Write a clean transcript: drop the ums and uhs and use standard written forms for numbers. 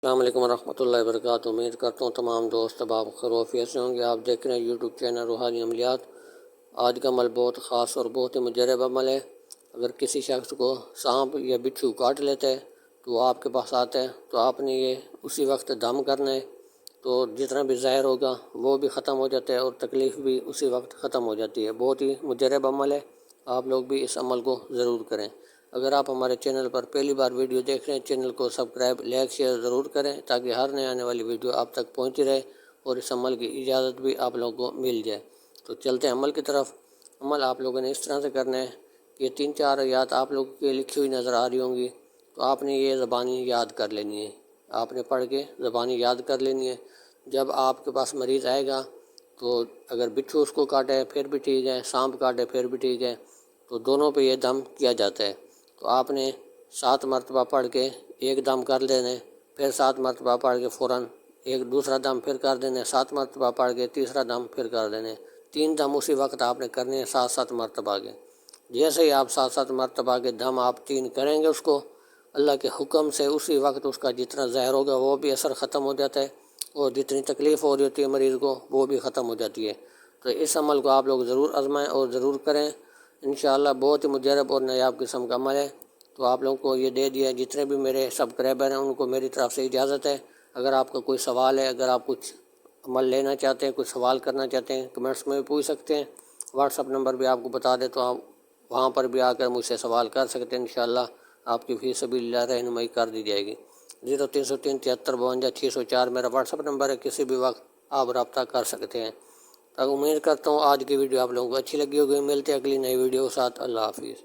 السلام علیکم ورحمۃ اللہ وبرکاتہ۔ امید کرتا ہوں تمام دوست اب آپ خیریت سے ہوں گے۔ آپ دیکھ رہے ہیں یوٹیوب چینل روحانی عملیات۔ آج کا عمل بہت خاص اور بہت ہی مجرب عمل ہے۔ اگر کسی شخص کو سانپ یا بچھو کاٹ لیتا ہے تو وہ آپ کے پاس آتا ہے تو آپ نے یہ اسی وقت دم کرنا ہے، تو جتنا بھی زہر ہوگا وہ بھی ختم ہو جاتا ہے اور تکلیف بھی اسی وقت ختم ہو جاتی ہے۔ بہت ہی مجرب عمل ہے، آپ لوگ بھی اس عمل کو ضرور کریں۔ اگر آپ ہمارے چینل پر پہلی بار ویڈیو دیکھ رہے ہیں، چینل کو سبسکرائب، لائک، شیئر ضرور کریں تاکہ ہر نئے آنے والی ویڈیو آپ تک پہنچتی رہے اور اس عمل کی اجازت بھی آپ لوگوں کو مل جائے۔ تو چلتے ہیں عمل کی طرف۔ عمل آپ لوگوں نے اس طرح سے کرنا ہے کہ 3-4 آیات آپ لوگوں کی لکھی ہوئی نظر آ رہی ہوں گی، تو آپ نے یہ زبانی یاد کر لینی ہے۔ آپ نے پڑھ کے زبانی یاد کر لینی ہے۔ جب آپ کے پاس مریض آئے گا تو اگر بچھو اس کو کاٹے پھر بھی ٹھیک ہے، سانپ کاٹے پھر بھی ٹھیک ہے، تو دونوں پہ یہ دم کیا جاتا ہے۔ تو آپ نے 7 مرتبہ پڑھ کے ایک دم کر لینے، پھر 7 مرتبہ پڑھ کے فوراً ایک دوسرا دم پھر کر دینے، 7 مرتبہ پڑھ کے تیسرا دم پھر کر دینے۔ 3 دم اسی وقت آپ نے کرنے ہیں 7 مرتبہ کے۔ جیسے ہی آپ 7 مرتبہ کے دم آپ 3 کریں گے، اس کو اللہ کے حکم سے اسی وقت اس کا جتنا زہر ہوگا وہ بھی اثر ختم ہو جاتا ہے اور جتنی تکلیف ہو رہی ہوتی ہے مریض کو وہ بھی ختم ہو جاتی ہے۔ تو اس عمل کو آپ لوگ ضرور آزمائیں اور ضرور کریں۔ انشاءاللہ بہت ہی مجرب اور نایاب قسم کا عمل ہے۔ تو آپ لوگوں کو یہ دے دیا، جتنے بھی میرے سبسکرائبر ہیں ان کو میری طرف سے اجازت ہے۔ اگر آپ کا کوئی سوال ہے، اگر آپ کچھ عمل لینا چاہتے ہیں، کچھ سوال کرنا چاہتے ہیں، کمنٹس میں بھی پوچھ سکتے ہیں۔ واٹس اپ نمبر بھی آپ کو بتا دیں تو آپ وہاں پر بھی آ کر مجھ سے سوال کر سکتے ہیں۔ انشاءاللہ آپ کی فی سبیل اللہ رہنمائی کر دی جائے گی۔ 0303 7352 604 میرا واٹس اپ نمبر ہے، کسی بھی وقت آپ رابطہ کر سکتے ہیں۔ تو امید کرتا ہوں آج کی ویڈیو آپ لوگوں کو اچھی لگی ہوگی۔ ملتے ہیں اگلی نئی ویڈیو کے ساتھ۔ اللہ حافظ۔